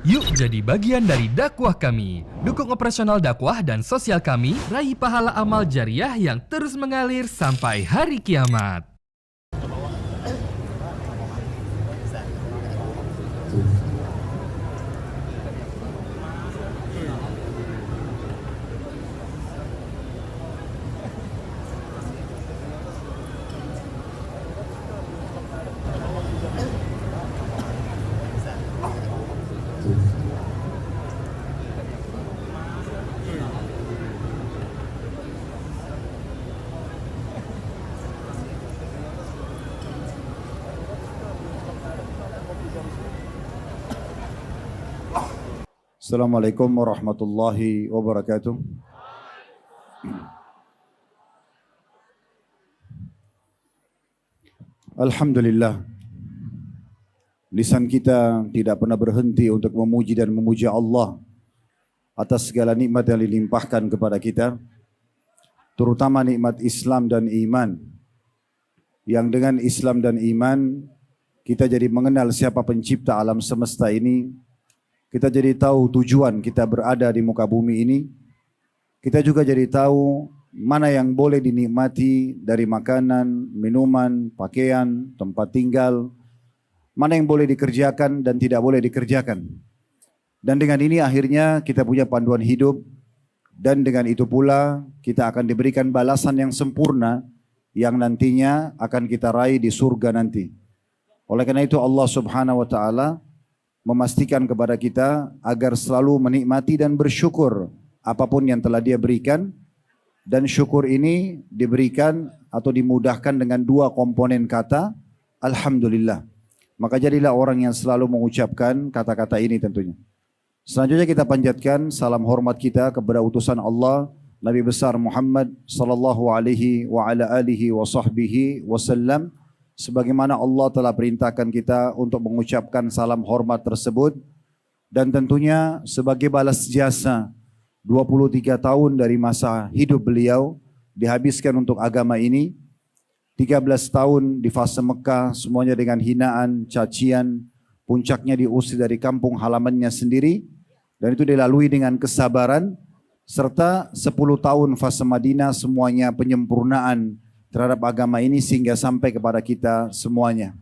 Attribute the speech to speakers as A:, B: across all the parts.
A: Yuk jadi bagian dari dakwah kami. Dukung operasional dakwah dan sosial kami, raih pahala amal jariah yang terus mengalir sampai hari kiamat.
B: Assalamualaikum warahmatullahi wabarakatuh. Alhamdulillah, lisan kita tidak pernah berhenti untuk memuji dan memuja Allah atas segala nikmat yang dilimpahkan kepada kita, terutama nikmat Islam dan iman. Yang dengan Islam dan iman kita jadi mengenal siapa pencipta alam semesta ini. Kita jadi tahu tujuan kita berada di muka bumi ini. Kita juga jadi tahu mana yang boleh dinikmati dari makanan, minuman, pakaian, tempat tinggal. Mana yang boleh dikerjakan dan tidak boleh dikerjakan. Dan dengan ini akhirnya kita punya panduan hidup. Dan dengan itu pula kita akan diberikan balasan yang sempurna yang nantinya akan kita raih di surga nanti. Oleh karena itu Allah Subhanahu wa taala memastikan kepada kita agar selalu menikmati dan bersyukur apapun yang telah Dia berikan, dan syukur ini diberikan atau dimudahkan dengan dua komponen kata Alhamdulillah. Maka jadilah orang yang selalu mengucapkan kata-kata ini tentunya. Selanjutnya kita panjatkan salam hormat kita kepada utusan Allah Nabi besar Muhammad sallallahu alaihi wa ala alihi wa sahbihi wasallam, sebagaimana Allah telah perintahkan kita untuk mengucapkan salam hormat tersebut. Dan tentunya sebagai balas jasa 23 tahun dari masa hidup beliau dihabiskan untuk agama ini. 13 tahun di fase Mekah, semuanya dengan hinaan, cacian, puncaknya diusir dari kampung halamannya sendiri, dan itu dilalui dengan kesabaran, serta 10 tahun fase Madinah, semuanya penyempurnaan terhadap agama ini sehingga sampai kepada kita semuanya.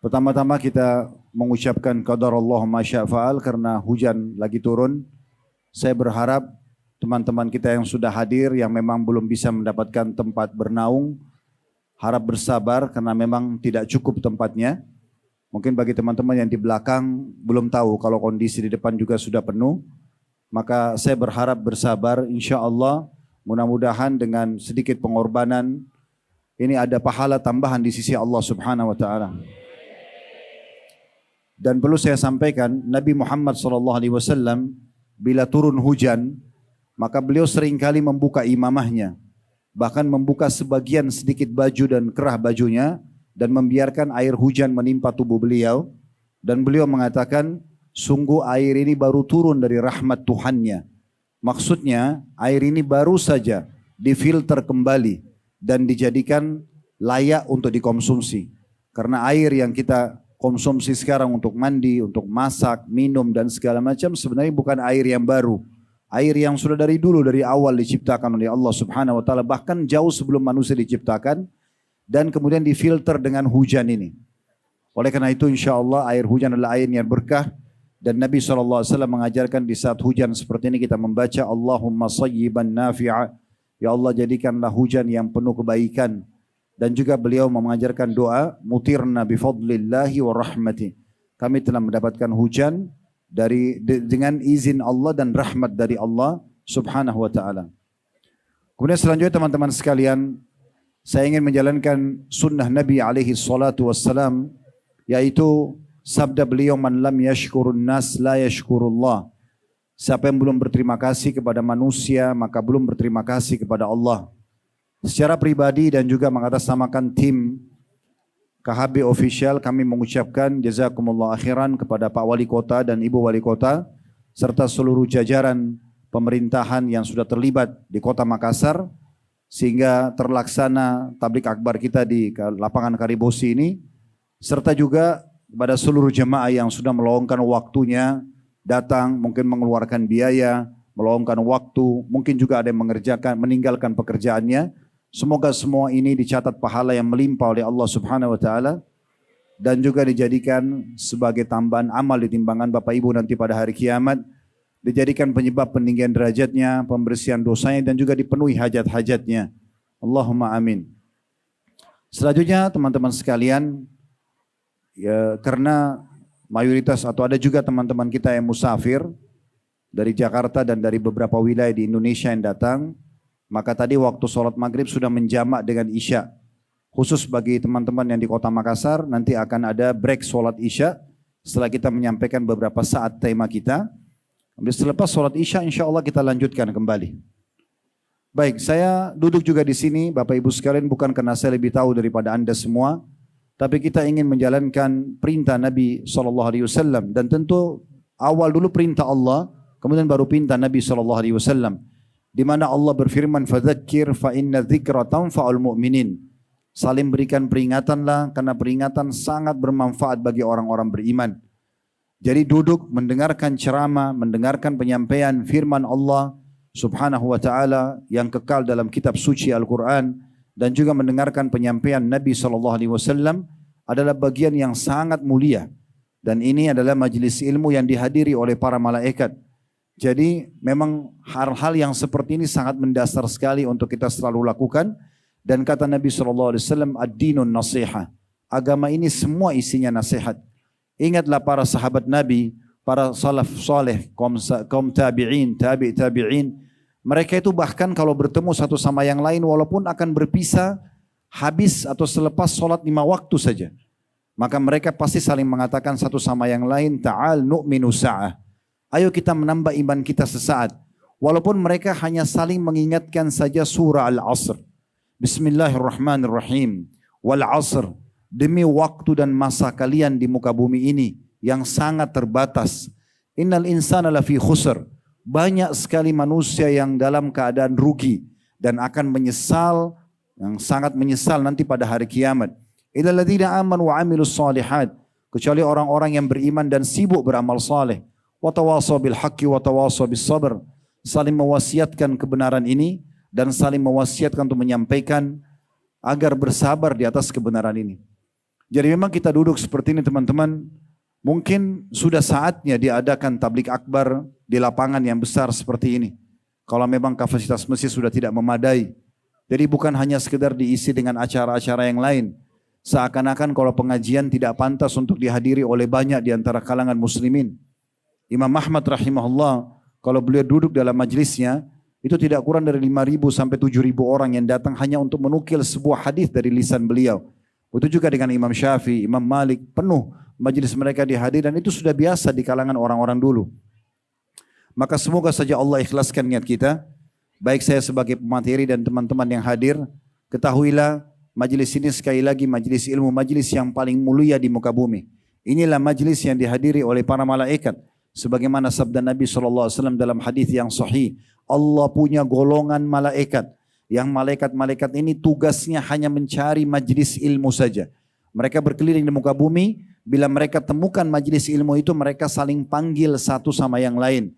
B: Pertama-tama kita mengucapkan qadarullah ma syaa fa'al karena hujan lagi turun. Saya berharap teman-teman kita yang sudah hadir yang memang belum bisa mendapatkan tempat bernaung, harap bersabar karena memang tidak cukup tempatnya. Mungkin bagi teman-teman yang di belakang belum tahu kalau kondisi di depan juga sudah penuh. Maka saya berharap bersabar, insya Allah. Mudah-mudahan dengan sedikit pengorbanan ini ada pahala tambahan di sisi Allah Subhanahu wa taala. Dan perlu saya sampaikan, Nabi Muhammad SAW bila turun hujan, maka beliau seringkali membuka imamahnya, bahkan membuka sebagian sedikit baju dan kerah bajunya dan membiarkan air hujan menimpa tubuh beliau, dan beliau mengatakan, sungguh air ini baru turun dari rahmat Tuhannya. Maksudnya air ini baru saja difilter kembali dan dijadikan layak untuk dikonsumsi. Karena air yang kita konsumsi sekarang untuk mandi, untuk masak, minum dan segala macam sebenarnya bukan air yang baru. Air yang sudah dari dulu, dari awal diciptakan oleh Allah Subhanahu wa taala, bahkan jauh sebelum manusia diciptakan, dan kemudian difilter dengan hujan ini. Oleh karena itu insya Allah air hujan adalah air yang berkah. Dan Nabi SAW mengajarkan di saat hujan seperti ini kita membaca Allahumma sayyiban nafi'a. Ya Allah jadikanlah hujan yang penuh kebaikan. Dan juga beliau mengajarkan doa mutirna bifadlillahi wa rahmati. Kami telah mendapatkan hujan dengan izin Allah dan rahmat dari Allah Subhanahu wa taala. Kemudian selanjutnya teman-teman sekalian, saya ingin menjalankan sunnah Nabi alaihi salatu wassalam, yaitu sabda beliau, man lam yashkurun nas la yashkurullah. Siapa yang belum berterima kasih kepada manusia, maka belum berterima kasih kepada Allah. Secara pribadi dan juga mengatasnamakan tim KHB Official, kami mengucapkan jazakumullah akhiran kepada Pak Wali Kota dan Ibu Wali Kota, serta seluruh jajaran pemerintahan yang sudah terlibat di Kota Makassar, sehingga terlaksana tablik akbar kita di lapangan Karibosi ini, serta juga kepada seluruh jemaah yang sudah meluangkan waktunya datang, mungkin mengeluarkan biaya, meluangkan waktu, mungkin juga ada yang meninggalkan pekerjaannya. Semoga semua ini dicatat pahala yang melimpah oleh Allah Subhanahu wa taala dan juga dijadikan sebagai tambahan amal di timbangan Bapak Ibu nanti pada hari kiamat, dijadikan penyebab peninggian derajatnya, pembersihan dosanya dan juga dipenuhi hajat-hajatnya. Allahumma amin. Selanjutnya teman-teman sekalian, ya, karena mayoritas atau ada juga teman-teman kita yang musafir dari Jakarta dan dari beberapa wilayah di Indonesia yang datang, maka tadi waktu sholat maghrib sudah menjamak dengan isya. Khusus bagi teman-teman yang di kota Makassar, nanti akan ada break sholat isya setelah kita menyampaikan beberapa saat tema kita. Selepas sholat isya insya Allah kita lanjutkan kembali. Baik, saya duduk juga di sini Bapak Ibu sekalian bukan karena saya lebih tahu daripada Anda semua, tapi kita ingin menjalankan perintah Nabi SAW dan tentu awal dulu perintah Allah, kemudian baru perintah Nabi SAW. Di mana Allah berfirman, "Fadzakir fa inna dzikra tanfa'ul mu'minin." Saling berikan peringatanlah karena peringatan sangat bermanfaat bagi orang-orang beriman. Jadi duduk mendengarkan ceramah, mendengarkan penyampaian firman Allah Subhanahu wa taala yang kekal dalam kitab suci Al-Qur'an dan juga mendengarkan penyampaian Nabi SAW adalah bagian yang sangat mulia. Dan ini adalah majelis ilmu yang dihadiri oleh para malaikat. Jadi memang hal-hal yang seperti ini sangat mendasar sekali untuk kita selalu lakukan. Dan kata Nabi SAW, ad-dinun nasiha. Agama ini semua isinya nasihat. Ingatlah para sahabat Nabi, para salaf saleh, kaum tabi'in, tabi'in. Mereka itu bahkan kalau bertemu satu sama yang lain walaupun akan berpisah habis atau selepas sholat 5 waktu saja. Maka mereka pasti saling mengatakan satu sama yang lain, ta'al nu'minu sa'ah. Ayo kita menambah iman kita sesaat. Walaupun mereka hanya saling mengingatkan saja surah Al-Asr. Bismillahirrahmanirrahim. Wal asr, demi waktu dan masa kalian di muka bumi ini yang sangat terbatas. Innal insana lafi khusr. Banyak sekali manusia yang dalam keadaan rugi dan akan menyesal, yang sangat menyesal nanti pada hari kiamat. Illal ladzina amanu wa amilus shalihat. Kecuali orang-orang yang beriman dan sibuk beramal saleh. Wa tawasaw bil haqqi wa tawasaw bis sabr. Saling mewasiatkan kebenaran ini dan saling mewasiatkan untuk menyampaikan agar bersabar di atas kebenaran ini. Jadi memang kita duduk seperti ini teman-teman, mungkin sudah saatnya diadakan tablik akbar di lapangan yang besar seperti ini. Kalau memang kapasitas masjid sudah tidak memadai. Jadi bukan hanya sekedar diisi dengan acara-acara yang lain. Seakan-akan kalau pengajian tidak pantas untuk dihadiri oleh banyak di antara kalangan muslimin. Imam Ahmad rahimahullah, kalau beliau duduk dalam majlisnya, itu tidak kurang dari 5.000 sampai 7.000 orang yang datang hanya untuk menukil sebuah hadis dari lisan beliau. Itu juga dengan Imam Syafi'i, Imam Malik, penuh majelis mereka dihadir dan itu sudah biasa di kalangan orang-orang dulu. Maka semoga saja Allah ikhlaskan niat kita. Baik saya sebagai pemateri dan teman-teman yang hadir, ketahuilah majelis ini sekali lagi majelis ilmu, majelis yang paling mulia di muka bumi. Inilah majelis yang dihadiri oleh para malaikat. Sebagaimana sabda Nabi SAW dalam hadis yang sahih. Allah punya golongan malaikat. Yang malaikat-malaikat ini tugasnya hanya mencari majelis ilmu saja. Mereka berkeliling di muka bumi. Bila mereka temukan majelis ilmu itu, mereka saling panggil satu sama yang lain.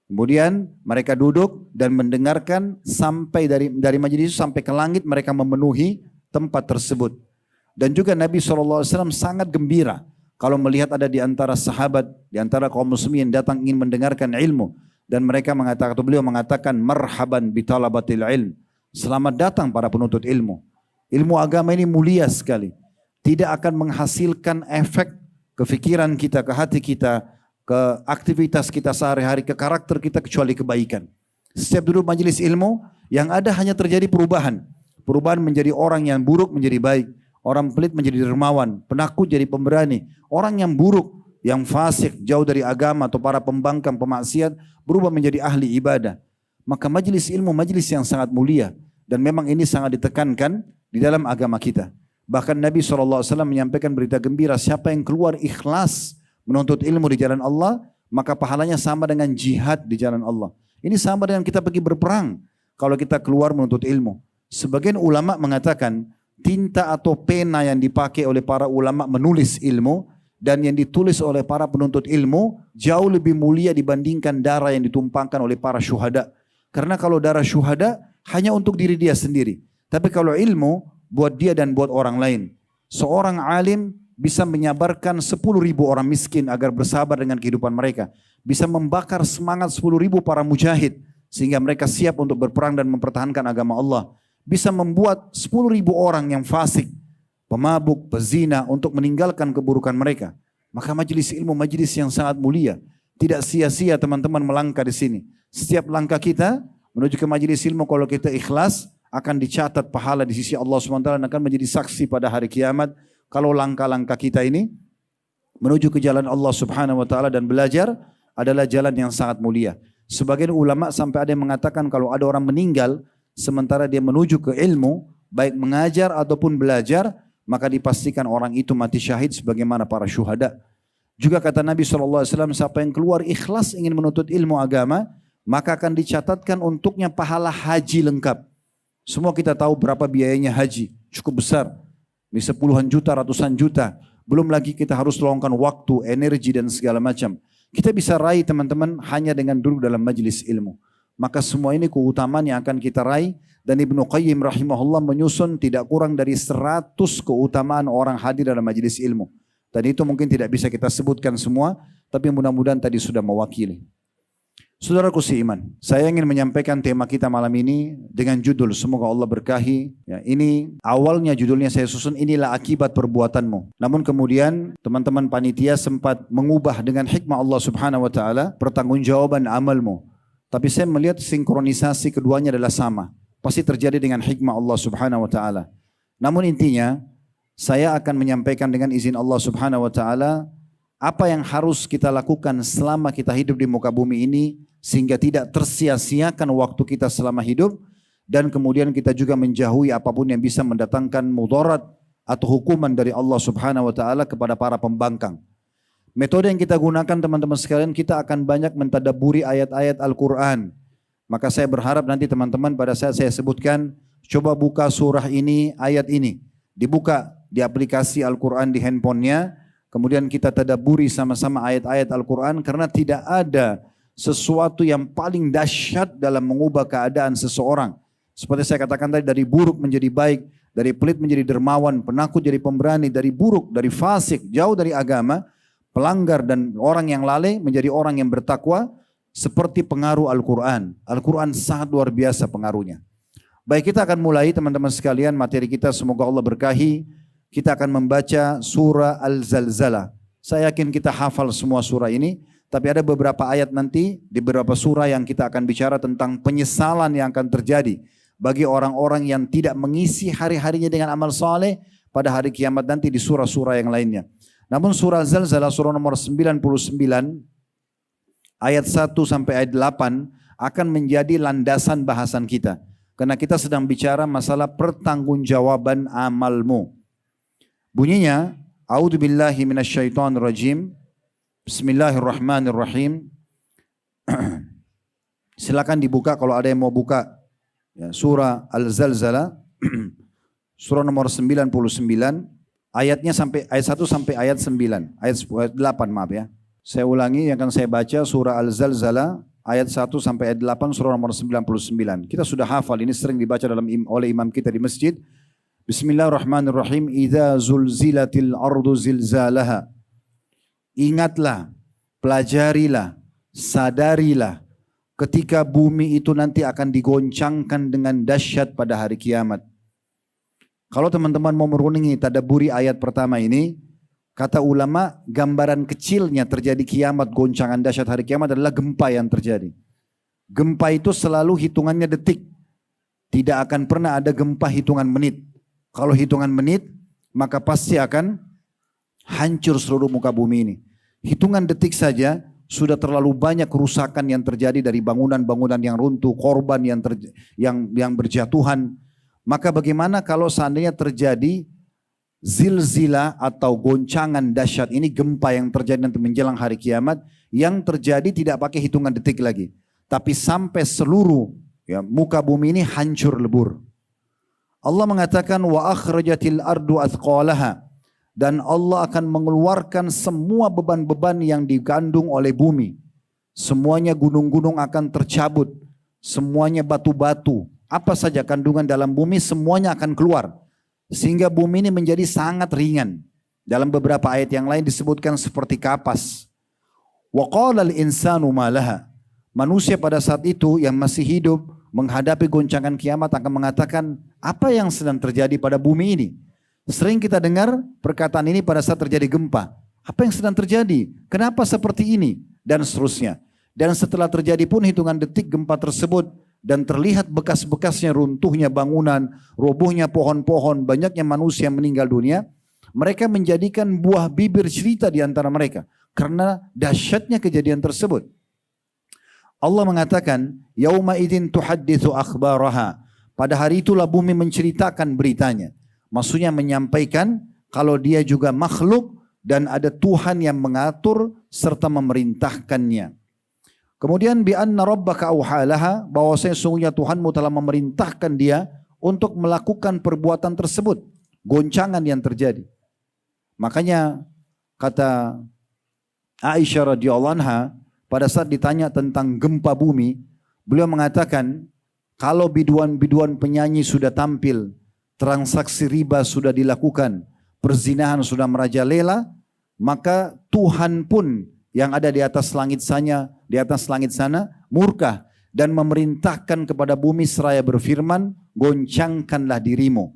B: Kemudian mereka duduk dan mendengarkan sampai dari majelis itu sampai ke langit mereka memenuhi tempat tersebut. Dan juga Nabi SAW sangat gembira kalau melihat ada di antara sahabat, di antara kaum muslimin yang datang ingin mendengarkan ilmu. Dan mereka mengatakan, atau beliau mengatakan, marhaban bitalabatil ilm. Selamat datang para penuntut ilmu. Ilmu agama ini mulia sekali. Tidak akan menghasilkan efek ke pikiran kita, ke hati kita, ke aktivitas kita sehari-hari, ke karakter kita kecuali kebaikan. Setiap duduk majelis ilmu, yang ada hanya terjadi perubahan. Perubahan menjadi orang yang buruk menjadi baik. Orang pelit menjadi dermawan. Penakut jadi pemberani. Orang yang buruk, yang fasik, jauh dari agama atau para pembangkang pemaksiat berubah menjadi ahli ibadah. Maka majelis ilmu majelis yang sangat mulia dan memang ini sangat ditekankan di dalam agama kita. Bahkan Nabi SAW menyampaikan berita gembira, siapa yang keluar ikhlas menuntut ilmu di jalan Allah, maka pahalanya sama dengan jihad di jalan Allah. Ini sama dengan kita pergi berperang kalau kita keluar menuntut ilmu. Sebagian ulama mengatakan tinta atau pena yang dipakai oleh para ulama menulis ilmu dan yang ditulis oleh para penuntut ilmu jauh lebih mulia dibandingkan darah yang ditumpahkan oleh para syuhada. Karena kalau darah syuhada hanya untuk diri dia sendiri. Tapi kalau ilmu buat dia dan buat orang lain. Seorang alim bisa menyabarkan 10.000 orang miskin agar bersabar dengan kehidupan mereka. Bisa membakar semangat 10.000 para mujahid sehingga mereka siap untuk berperang dan mempertahankan agama Allah. Bisa membuat 10.000 orang yang fasik, pemabuk, pezina untuk meninggalkan keburukan mereka. Maka majelis ilmu majelis yang sangat mulia. Tidak sia-sia teman-teman melangkah di sini. Setiap langkah kita menuju ke majelis ilmu kalau kita ikhlas akan dicatat pahala di sisi Allah SWT dan akan menjadi saksi pada hari kiamat. Kalau langkah-langkah kita ini menuju ke jalan Allah Subhanahu wa taala dan belajar adalah jalan yang sangat mulia. Sebagian ulama sampai ada yang mengatakan kalau ada orang meninggal sementara dia menuju ke ilmu, baik mengajar ataupun belajar, maka dipastikan orang itu mati syahid sebagaimana para syuhada. Juga kata Nabi SAW, siapa yang keluar ikhlas ingin menuntut ilmu agama, maka akan dicatatkan untuknya pahala haji lengkap. Semua kita tahu berapa biayanya haji, cukup besar. Bisa puluhan juta, ratusan juta. Belum lagi kita harus luangkan waktu, energi dan segala macam. Kita bisa raih teman-teman hanya dengan duduk dalam majelis ilmu. Maka semua ini keutamaan yang akan kita raih. Dan Ibnu Qayyim rahimahullah menyusun tidak kurang dari 100 keutamaan orang hadir dalam majelis ilmu. Dan itu mungkin tidak bisa kita sebutkan semua. Tapi mudah-mudahan tadi sudah mewakili. Saudaraku seiman, saya ingin menyampaikan tema kita malam ini dengan judul, semoga Allah berkahi. Ya, ini awalnya judulnya saya susun, inilah akibat perbuatanmu. Namun kemudian teman-teman panitia sempat mengubah dengan hikmah Allah Subhanahu wa taala pertanggungjawaban amalmu. Tapi saya melihat sinkronisasi keduanya adalah sama. Pasti terjadi dengan hikmah Allah Subhanahu wa taala. Namun intinya saya akan menyampaikan dengan izin Allah Subhanahu wa taala apa yang harus kita lakukan selama kita hidup di muka bumi ini sehingga tidak tersia-siakan waktu kita selama hidup dan kemudian kita juga menjauhi apapun yang bisa mendatangkan mudarat atau hukuman dari Allah Subhanahu wa taala kepada para pembangkang. Metode yang kita gunakan teman-teman sekalian, kita akan banyak mentadabburi ayat-ayat Al-Qur'an. Maka saya berharap nanti teman-teman pada saat saya sebutkan, coba buka surah ini, ayat ini. Dibuka di aplikasi Al-Qur'an di handphonenya, kemudian kita tadabburi sama-sama ayat-ayat Al-Qur'an karena tidak ada sesuatu yang paling dahsyat dalam mengubah keadaan seseorang. Seperti saya katakan tadi, dari buruk menjadi baik, dari pelit menjadi dermawan, penakut jadi pemberani, dari buruk, dari fasik, jauh dari agama, pelanggar dan orang yang lalai menjadi orang yang bertakwa, seperti pengaruh Al-Quran. Al-Quran sangat luar biasa pengaruhnya. Baik, kita akan mulai teman-teman sekalian materi kita, semoga Allah berkahi. Kita akan membaca surah Al-Zalzalah. Saya yakin kita hafal semua surah ini. Tapi ada beberapa ayat nanti di beberapa surah yang kita akan bicara tentang penyesalan yang akan terjadi bagi orang-orang yang tidak mengisi hari-harinya dengan amal saleh pada hari kiamat nanti di surah-surah yang lainnya. Namun surah Zalzalah surah nomor 99 ayat 1 sampai ayat 8 akan menjadi landasan bahasan kita. Karena kita sedang bicara masalah pertanggungjawaban amalmu. Bunyinya, A'udzubillahi minasyaitonirrajim. Bismillahirrahmanirrahim. Silakan dibuka kalau ada yang mau buka. Ya, surah Al-Zalzalah surah nomor 99 ayatnya sampai ayat 1 sampai ayat 9. Ayat 8 maaf ya. Saya ulangi yang akan saya baca surah Al-Zalzalah ayat 1 sampai ayat 8 surah nomor 99. Kita sudah hafal, ini sering dibaca oleh imam kita di masjid. Bismillahirrahmanirrahim. Idza zulzilatil ardu zilzalaha. Ingatlah, pelajarilah, sadarilah ketika bumi itu nanti akan digoncangkan dengan dahsyat pada hari kiamat. Kalau teman-teman mau merunungi tadabburi ayat pertama ini, kata ulama gambaran kecilnya terjadi kiamat, goncangan dahsyat hari kiamat adalah gempa yang terjadi. Gempa itu selalu hitungannya detik. Tidak akan pernah ada gempa hitungan menit. Kalau hitungan menit, maka pasti akan hancur seluruh muka bumi ini. Hitungan detik saja sudah terlalu banyak kerusakan yang terjadi dari bangunan-bangunan yang runtuh, korban yang berjatuhan. Maka bagaimana kalau seandainya terjadi zilzilah atau goncangan dahsyat ini, gempa yang terjadi nanti menjelang hari kiamat, yang terjadi tidak pakai hitungan detik lagi, tapi sampai seluruh muka bumi ini hancur lebur. Allah mengatakan wa akhrajatil ardu athqalaha. dan Allah akan mengeluarkan semua beban-beban yang digandung oleh bumi. Semuanya gunung-gunung akan tercabut, semuanya batu-batu, apa saja kandungan dalam bumi semuanya akan keluar. Sehingga bumi ini menjadi sangat ringan. Dalam beberapa ayat yang lain disebutkan seperti kapas. Wa qala al-insanu ma laha. Manusia pada saat itu yang masih hidup menghadapi goncangan kiamat akan mengatakan, apa yang sedang terjadi pada bumi ini? Sering kita dengar perkataan ini pada saat terjadi gempa. Apa yang sedang terjadi? Kenapa seperti ini? Dan seterusnya. Dan setelah terjadi pun hitungan detik gempa tersebut dan terlihat bekas-bekasnya runtuhnya bangunan, robohnya pohon-pohon, banyaknya manusia yang meninggal dunia. Mereka menjadikan buah bibir cerita di antara mereka karena dahsyatnya kejadian tersebut. Allah mengatakan, yauma idzin tuhadditsu akhbaraha. Pada hari itulah bumi menceritakan beritanya. Maksudnya menyampaikan kalau dia juga makhluk dan ada Tuhan yang mengatur serta memerintahkannya. Kemudian bi anna rabbaka auhalaha, bahwasanya sungguhnya Tuhanmu telah memerintahkan dia untuk melakukan perbuatan tersebut, goncangan yang terjadi. Makanya kata Aisyah radhiyallahu anha pada saat ditanya tentang gempa bumi, beliau mengatakan kalau biduan-biduan penyanyi sudah tampil, transaksi riba sudah dilakukan, perzinahan sudah merajalela, maka Tuhan pun yang ada di atas langit sana murka dan memerintahkan kepada bumi seraya berfirman, goncangkanlah dirimu.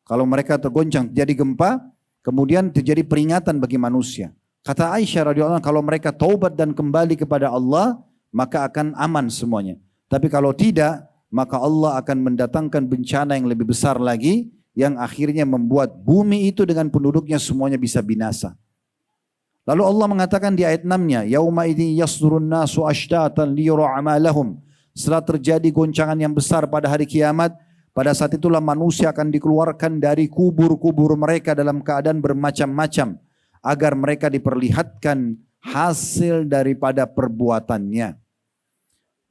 B: Kalau mereka tergoncang terjadi gempa, kemudian terjadi peringatan bagi manusia. Kata Aisyah radhiyallahu anha, kalau mereka taubat dan kembali kepada Allah, maka akan aman semuanya. Tapi kalau tidak, maka Allah akan mendatangkan bencana yang lebih besar lagi, yang akhirnya membuat bumi itu dengan penduduknya semuanya bisa binasa. Lalu Allah mengatakan di ayat 6-nya, yauma idzin yasdurun nasu ashtatan liyura amalahum. Setelah terjadi goncangan yang besar pada hari kiamat, pada saat itulah manusia akan dikeluarkan dari kubur-kubur mereka dalam keadaan bermacam-macam, agar mereka diperlihatkan hasil daripada perbuatannya.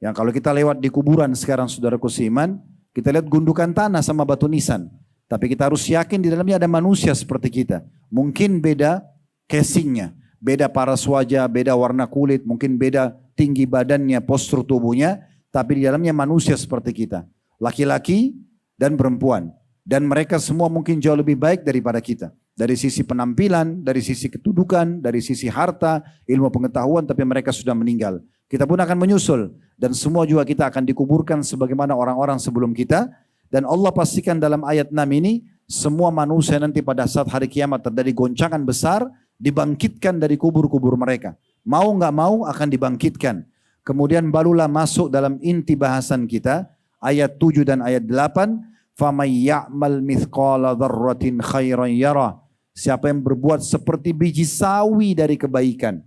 B: Yang kalau kita lewat di kuburan sekarang saudaraku seiman, kita lihat gundukan tanah sama batu nisan. Tapi kita harus yakin di dalamnya ada manusia seperti kita. Mungkin beda casingnya, beda paras wajah, beda warna kulit, mungkin beda tinggi badannya, postur tubuhnya, tapi di dalamnya manusia seperti kita. Laki-laki dan perempuan. Dan mereka semua mungkin jauh lebih baik daripada kita. Dari sisi penampilan, dari sisi kedudukan, dari sisi harta, ilmu pengetahuan, tapi mereka sudah meninggal. Kita pun akan menyusul. Dan semua juga kita akan dikuburkan sebagaimana orang-orang sebelum kita. Dan Allah pastikan dalam ayat 6 ini, semua manusia nanti pada saat hari kiamat terjadi goncangan besar, dibangkitkan dari kubur-kubur mereka. Mau nggak mau akan dibangkitkan. Kemudian barulah masuk dalam inti bahasan kita, ayat 7 dan ayat 8, فَمَنْ يَعْمَلْ مِثْقَالَ ذَرَّةٍ خَيْرًا يَرَى. Siapa yang berbuat seperti biji sawi dari kebaikan,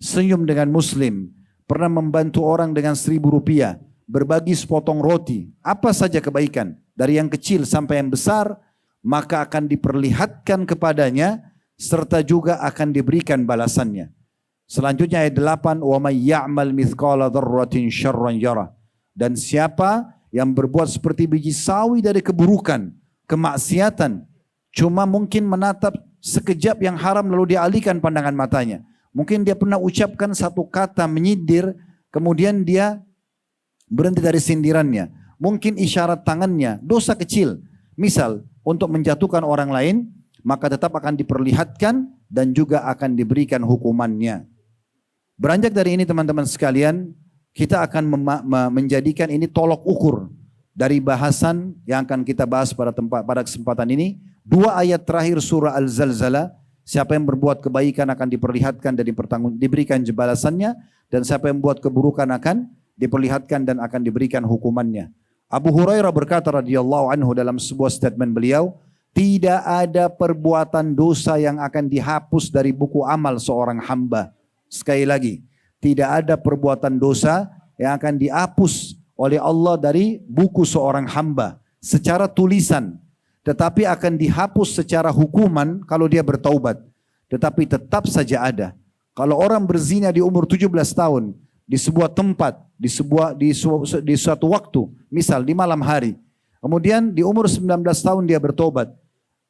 B: senyum dengan muslim, pernah membantu orang dengan 1.000 rupiah, berbagi sepotong roti, apa saja kebaikan, dari yang kecil sampai yang besar, maka akan diperlihatkan kepadanya, serta juga akan diberikan balasannya. Selanjutnya ayat 8, وَمَنْ يَعْمَلْ مِثْقَالَ ذَرَّةٍ شَرًّا يَرَى. Dan siapa yang berbuat seperti biji sawi dari keburukan, kemaksiatan, cuma mungkin menatap sekejap yang haram lalu dialihkan pandangan matanya. Mungkin dia pernah ucapkan satu kata menyindir, kemudian dia berhenti dari sindirannya. Mungkin isyarat tangannya, dosa kecil. Misal, untuk menjatuhkan orang lain, maka tetap akan diperlihatkan dan juga akan diberikan hukumannya. Beranjak dari ini teman-teman sekalian, kita akan menjadikan ini tolok ukur dari bahasan yang akan kita bahas pada kesempatan ini. 2 ayat terakhir surah Al-Zalzalah, siapa yang berbuat kebaikan akan diperlihatkan dan diberikan balasannya, dan siapa yang membuat keburukan akan diperlihatkan dan akan diberikan hukumannya. Abu Hurairah berkata radhiyallahu anhu dalam sebuah statement beliau, tidak ada perbuatan dosa yang akan dihapus dari buku amal seorang hamba. Sekali lagi, tidak ada perbuatan dosa yang akan dihapus oleh Allah dari buku seorang hamba secara tulisan. Tetapi akan dihapus secara hukuman kalau dia bertaubat. Tetapi tetap saja ada. Kalau orang berzina di umur 17 tahun, di sebuah tempat, di suatu waktu, misal di malam hari. Kemudian di umur 19 tahun dia bertobat.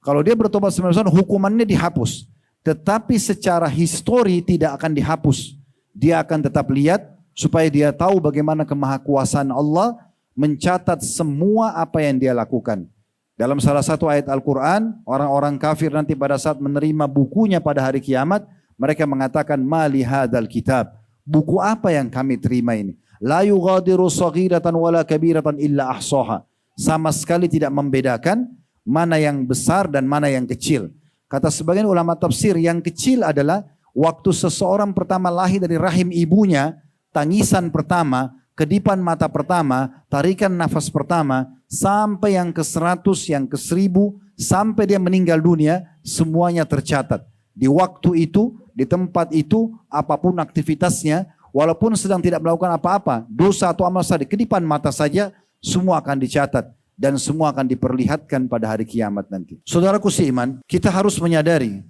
B: Kalau dia bertobat 99 hukumannya dihapus. Tetapi secara histori tidak akan dihapus. Dia akan tetap lihat supaya dia tahu bagaimana kemahakuasaan Allah mencatat semua apa yang dia lakukan. Dalam salah satu ayat Al-Quran, orang-orang kafir nanti pada saat menerima bukunya pada hari kiamat, mereka mengatakan, ma li hadzal kitab. Buku apa yang kami terima ini? La yughadiru saghiratan wala kabiratan illa ahsaha. Sama sekali tidak membedakan mana yang besar dan mana yang kecil. Kata sebagian ulama tafsir, yang kecil adalah waktu seseorang pertama lahir dari rahim ibunya, tangisan pertama, kedipan mata pertama, tarikan nafas pertama, sampai yang ke-100, yang ke-1000, sampai dia meninggal dunia, semuanya tercatat. Di waktu itu, di tempat itu, apapun aktivitasnya, walaupun sedang tidak melakukan apa-apa, dosa atau amal saja, kedipan mata saja, semua akan dicatat. Dan semua akan diperlihatkan pada hari kiamat nanti. Saudaraku seiman, kita harus menyadari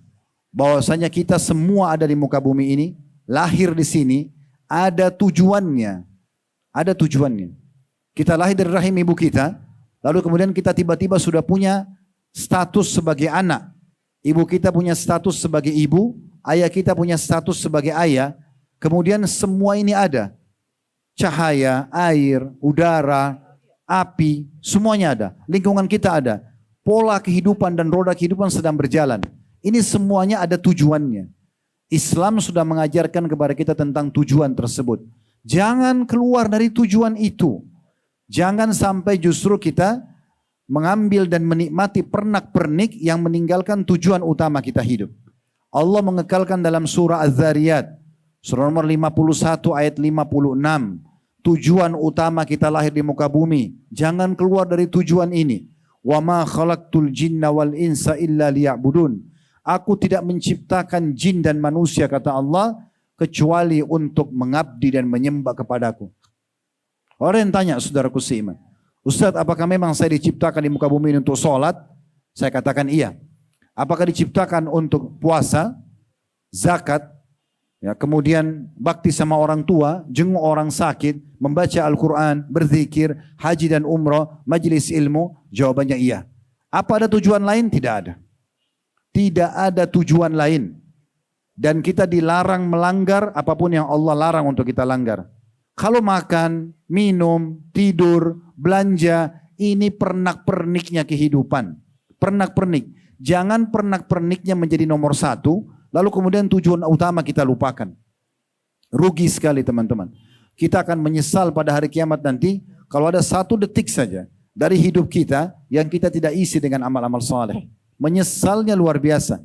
B: bahwasanya kita semua ada di muka bumi ini, lahir di sini, ada tujuannya. Ada tujuannya. Kita lahir dari rahim ibu kita, lalu kemudian kita tiba-tiba sudah punya status sebagai anak. Ibu kita punya status sebagai ibu, ayah kita punya status sebagai ayah. Kemudian semua ini ada. Cahaya, air, udara, api, semuanya ada. Lingkungan kita ada. Pola kehidupan dan roda kehidupan sedang berjalan. Ini semuanya ada tujuannya. Islam sudah mengajarkan kepada kita tentang tujuan tersebut. Jangan keluar dari tujuan itu. Jangan sampai justru kita mengambil dan menikmati pernak-pernik yang meninggalkan tujuan utama kita hidup. Allah mengekalkan dalam surah Az-Zariyat, surah nomor 51 ayat 56. Tujuan utama kita lahir di muka bumi. Jangan keluar dari tujuan ini. Wa ma khalaqtul jinna wal insa illa liya'budun. Aku tidak menciptakan jin dan manusia, kata Allah, kecuali untuk mengabdi dan menyembah kepadaku. Orang yang tanya, saudaraku seiman, Ustaz, apakah memang saya diciptakan di muka bumi ini untuk sholat? Saya katakan iya. Apakah diciptakan untuk puasa, zakat, ya, kemudian bakti sama orang tua, jenguk orang sakit, membaca Al-Quran, berzikir, haji dan umrah, majelis ilmu? Jawabannya iya. Apa ada tujuan lain? Tidak ada. Tidak ada tujuan lain. Dan kita dilarang melanggar apapun yang Allah larang untuk kita langgar. Kalau makan, minum, tidur, belanja, ini pernak-perniknya kehidupan. Pernak-pernik. Jangan pernak-perniknya menjadi nomor satu, lalu kemudian tujuan utama kita lupakan. Rugi sekali teman-teman. Kita akan menyesal pada hari kiamat nanti kalau ada 1 detik saja dari hidup kita yang kita tidak isi dengan amal-amal saleh. Menyesalnya luar biasa.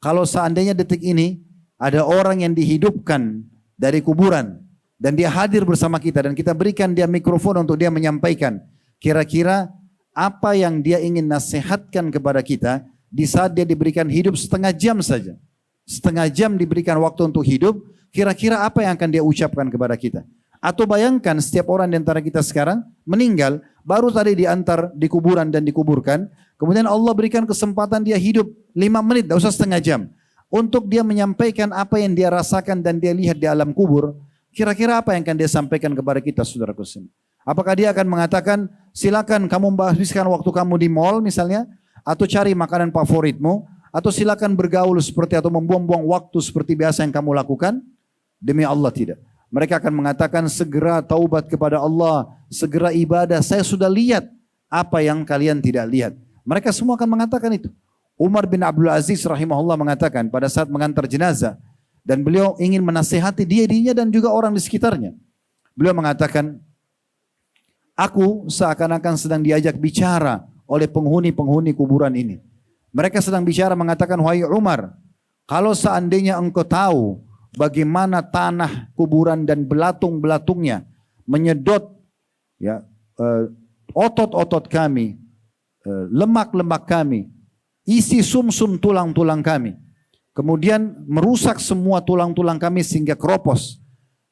B: Kalau seandainya detik ini ada orang yang dihidupkan dari kuburan dan dia hadir bersama kita dan kita berikan dia mikrofon untuk dia menyampaikan kira-kira apa yang dia ingin nasihatkan kepada kita di saat dia diberikan hidup setengah jam saja. Setengah jam diberikan waktu untuk hidup, kira-kira apa yang akan dia ucapkan kepada kita? Atau bayangkan setiap orang di antara kita sekarang meninggal, baru tadi diantar di kuburan dan dikuburkan, kemudian Allah berikan kesempatan dia hidup 5 menit, tidak usah setengah jam, untuk dia menyampaikan apa yang dia rasakan dan dia lihat di alam kubur. Kira-kira apa yang akan dia sampaikan kepada kita, saudaraku sekalian? Apakah dia akan mengatakan, silakan kamu habiskan waktu kamu di mall misalnya, atau cari makanan favoritmu, atau silakan bergaul seperti atau membuang-buang waktu seperti biasa yang kamu lakukan? Demi Allah tidak. Mereka akan mengatakan segera taubat kepada Allah, segera ibadah. Saya sudah lihat apa yang kalian tidak lihat. Mereka semua akan mengatakan itu. Umar bin Abdul Aziz rahimahullah mengatakan pada saat mengantar jenazah dan beliau ingin menasihati dirinya dan juga orang di sekitarnya. Beliau mengatakan, aku seakan-akan sedang diajak bicara oleh penghuni-penghuni kuburan ini. Mereka sedang bicara mengatakan, wahai Umar, kalau seandainya engkau tahu bagaimana tanah kuburan dan belatung-belatungnya menyedot ya, otot-otot kami, lemak-lemak kami, isi sumsum tulang-tulang kami, kemudian merusak semua tulang-tulang kami sehingga keropos,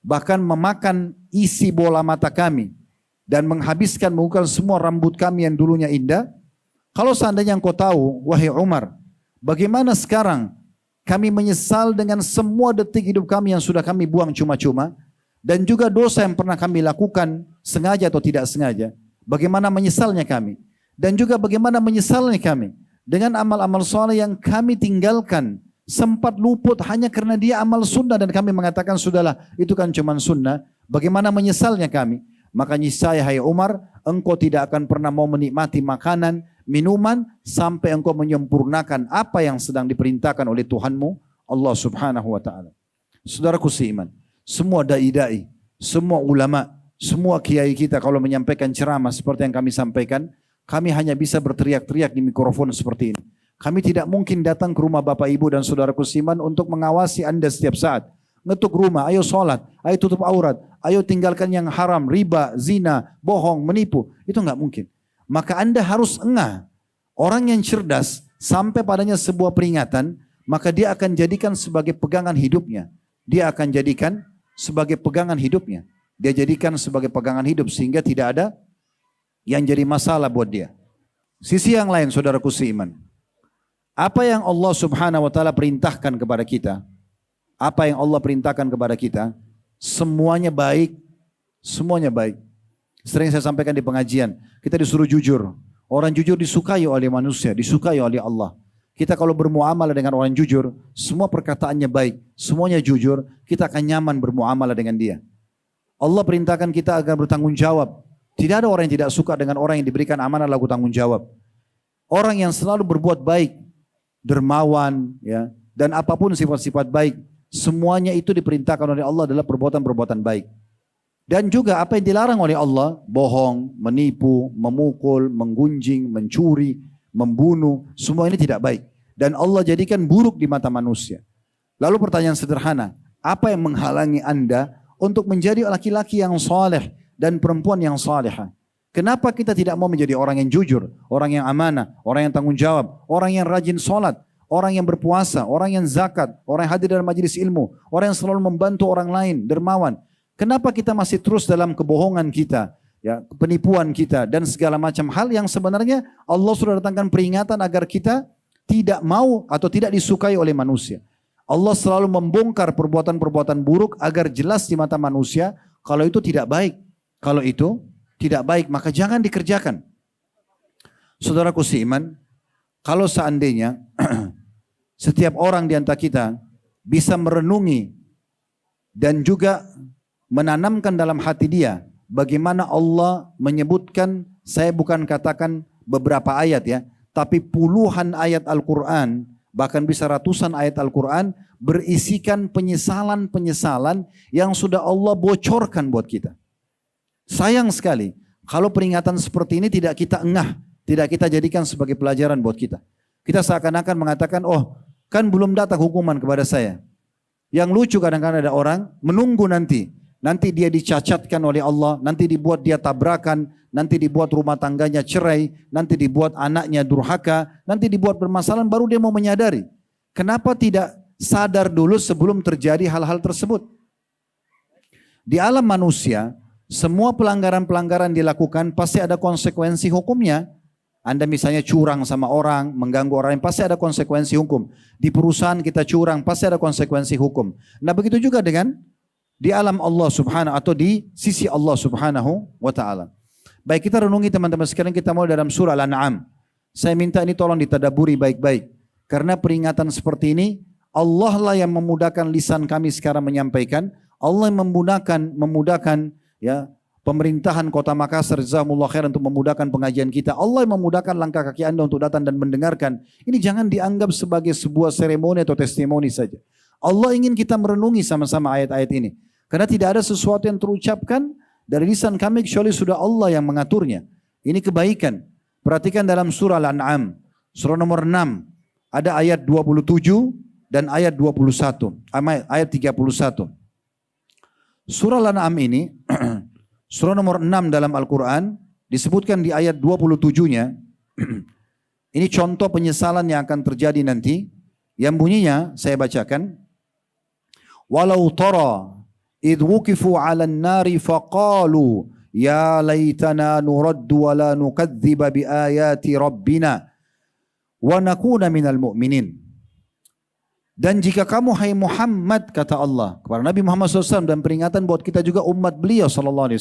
B: bahkan memakan isi bola mata kami, dan menghabiskan mengukur semua rambut kami yang dulunya indah. Kalau seandainya engkau tahu, wahai Umar, bagaimana sekarang kami menyesal dengan semua detik hidup kami yang sudah kami buang cuma-cuma, dan juga dosa yang pernah kami lakukan sengaja atau tidak sengaja. Bagaimana menyesalnya kami, dan juga bagaimana menyesalnya kami dengan amal-amal soleh yang kami tinggalkan. Sempat luput hanya karena dia amal sunnah dan kami mengatakan sudahlah itu kan cuma sunnah. Bagaimana menyesalnya kami? Maka niscaya hai Umar, engkau tidak akan pernah mau menikmati makanan, minuman sampai engkau menyempurnakan apa yang sedang diperintahkan oleh Tuhanmu Allah Subhanahu wa taala. Saudaraku seiman, semua dai-dai, semua ulama, semua kiai kita kalau menyampaikan ceramah seperti yang kami sampaikan, kami hanya bisa berteriak-teriak di mikrofon seperti ini. Kami tidak mungkin datang ke rumah Bapak Ibu dan saudaraku seiman untuk mengawasi Anda setiap saat. Ngetuk rumah, ayo sholat, ayo tutup aurat, ayo tinggalkan yang haram, riba, zina, bohong, menipu. Itu nggak mungkin. Maka Anda harus engah. Orang yang cerdas sampai padanya sebuah peringatan, maka dia akan jadikan sebagai pegangan hidupnya. Dia akan jadikan sebagai pegangan hidupnya. Dia jadikan sebagai pegangan hidup sehingga tidak ada yang jadi masalah buat dia. Sisi yang lain saudaraku seiman. Apa yang Allah Subhanahu wa taala perintahkan kepada kita? Apa yang Allah perintahkan kepada kita? Semuanya baik. Semuanya baik. Sering saya sampaikan di pengajian, kita disuruh jujur. Orang jujur disukai oleh manusia, disukai oleh Allah. Kita kalau bermuamalah dengan orang jujur, semua perkataannya baik, semuanya jujur, kita akan nyaman bermuamalah dengan dia. Allah perintahkan kita agar bertanggung jawab. Tidak ada orang yang tidak suka dengan orang yang diberikan amanah lalu tanggung jawab. Orang yang selalu berbuat baik, dermawan, ya, dan apapun sifat-sifat baik, semuanya itu diperintahkan oleh Allah adalah perbuatan-perbuatan baik. Dan juga apa yang dilarang oleh Allah, bohong, menipu, memukul, menggunjing, mencuri, membunuh, semua ini tidak baik. Dan Allah jadikan buruk di mata manusia. Lalu pertanyaan sederhana, apa yang menghalangi Anda untuk menjadi laki-laki yang saleh dan perempuan yang salehah? Kenapa kita tidak mau menjadi orang yang jujur, orang yang amanah, orang yang tanggung jawab, orang yang rajin sholat, orang yang berpuasa, orang yang zakat, orang yang hadir dalam majelis ilmu, orang yang selalu membantu orang lain, dermawan? Kenapa kita masih terus dalam kebohongan kita, ya, penipuan kita dan segala macam hal yang sebenarnya Allah sudah datangkan peringatan agar kita tidak mau atau tidak disukai oleh manusia. Allah selalu membongkar perbuatan-perbuatan buruk agar jelas di mata manusia kalau itu tidak baik. Kalau itu tidak baik maka jangan dikerjakan. Saudaraku seiman, kalau seandainya setiap orang di antara kita bisa merenungi dan juga menanamkan dalam hati dia bagaimana Allah menyebutkan, saya bukan katakan beberapa ayat ya, tapi puluhan ayat Al-Quran, bahkan bisa ratusan ayat Al-Quran berisikan penyesalan-penyesalan yang sudah Allah bocorkan buat kita. Sayang sekali kalau peringatan seperti ini tidak kita engah, tidak kita jadikan sebagai pelajaran buat kita. Kita seakan-akan mengatakan, oh kan belum datang hukuman kepada saya. Yang lucu kadang-kadang ada orang menunggu nanti dia dicacatkan oleh Allah, nanti dibuat dia tabrakan, nanti dibuat rumah tangganya cerai, nanti dibuat anaknya durhaka, nanti dibuat bermasalahan baru dia mau menyadari. Kenapa tidak sadar dulu sebelum terjadi hal-hal tersebut? Di alam manusia, semua pelanggaran-pelanggaran dilakukan pasti ada konsekuensi hukumnya. Anda misalnya curang sama orang, mengganggu orang lain, pasti ada konsekuensi hukum. Di perusahaan kita curang, pasti ada konsekuensi hukum. Nah begitu juga dengan di alam Allah subhanahu atau di sisi Allah subhanahu wa ta'ala. Baik, kita renungi teman-teman sekalian, kita mulai dalam surah Al-An'am. Saya minta ini tolong ditadaburi baik-baik. Karena peringatan seperti ini, Allah lah yang memudahkan lisan kami sekarang menyampaikan. Allah yang memudahkan ya pemerintahan Kota Makassar, jazakumullah khair, untuk memudahkan pengajian kita. Allah yang memudahkan langkah kaki Anda untuk datang dan mendengarkan. Ini jangan dianggap sebagai sebuah seremoni atau testimoni saja. Allah ingin kita merenungi sama-sama ayat-ayat ini. Karena tidak ada sesuatu yang terucapkan dari lisan kami kecuali sudah Allah yang mengaturnya. Ini kebaikan. Perhatikan dalam surah Al-An'am, surah nomor 6, ada ayat 27 dan ayat 21, ayat 31. Surah Al-An'am ini, surah nomor 6 dalam Al-Quran, disebutkan di ayat 27-nya, ini contoh penyesalan yang akan terjadi nanti, yang bunyinya, saya bacakan, walau tara idh wukifu 'alan nari faqalu ya laitana nuraddu wa la nukadziba bi ayati rabbina wa nakuna minal mu'minin. Dan jika kamu hai Muhammad, kata Allah kepada Nabi Muhammad SAW, dan peringatan buat kita juga umat beliau SAW.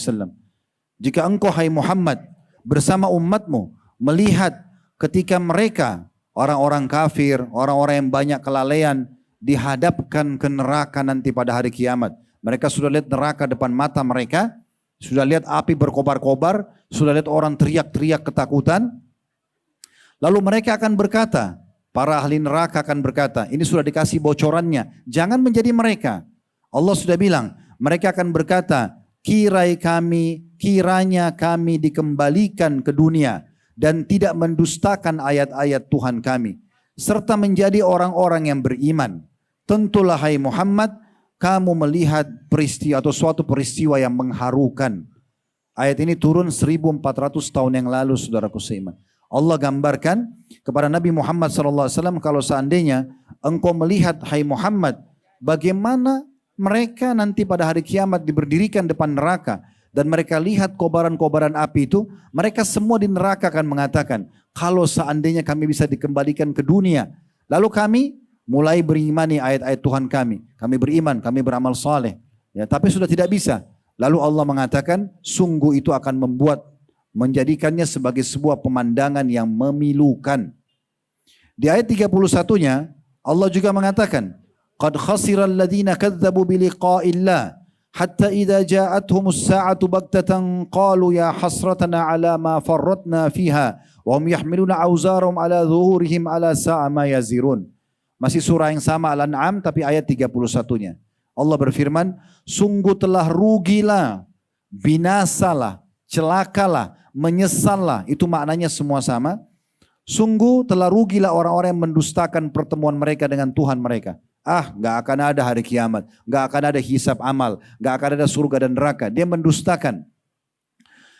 B: Jika engkau hai Muhammad bersama umatmu melihat ketika mereka orang-orang kafir, orang-orang yang banyak kelalaian dihadapkan ke neraka nanti pada hari kiamat. Mereka sudah lihat neraka depan mata mereka, sudah lihat api berkobar-kobar, sudah lihat orang teriak-teriak ketakutan. Lalu mereka akan berkata, para ahli neraka akan berkata, ini sudah dikasih bocorannya, jangan menjadi mereka. Allah sudah bilang, mereka akan berkata, kiranya kami dikembalikan ke dunia dan tidak mendustakan ayat-ayat Tuhan kami, serta menjadi orang-orang yang beriman. Tentulah hai Muhammad, kamu melihat peristiwa atau suatu peristiwa yang mengharukan. Ayat ini turun 1400 tahun yang lalu, saudaraku seiman. Allah gambarkan kepada Nabi Muhammad SAW, kalau seandainya engkau melihat hai Muhammad, bagaimana mereka nanti pada hari kiamat diberdirikan depan neraka, dan mereka lihat kobaran-kobaran api itu, mereka semua di neraka akan mengatakan, kalau seandainya kami bisa dikembalikan ke dunia, lalu kami mulai berimani ayat-ayat Tuhan kami beriman, kami beramal saleh, ya, tapi sudah tidak bisa. Lalu Allah mengatakan, sungguh itu akan menjadikannya sebagai sebuah pemandangan yang memilukan. Di ayat 31-nya Allah juga mengatakan, qad khasira alladhina kadzabu biliqa'illah hatta idza ja'atuhumus sa'atu baghtatan qalu ya hasratana ala ma farratna fiha wa hum yahmiluna awzarahum ala dhuhurihim ala sa'a ma yazirun. Masih surah yang sama Al-An'am tapi ayat 31-nya. Allah berfirman, sungguh telah rugilah, binasalah, celakalah, menyesallah, itu maknanya semua sama. Sungguh telah rugilah orang-orang yang mendustakan pertemuan mereka dengan Tuhan mereka. Gak akan ada hari kiamat, gak akan ada hisab amal, gak akan ada surga dan neraka. Dia mendustakan.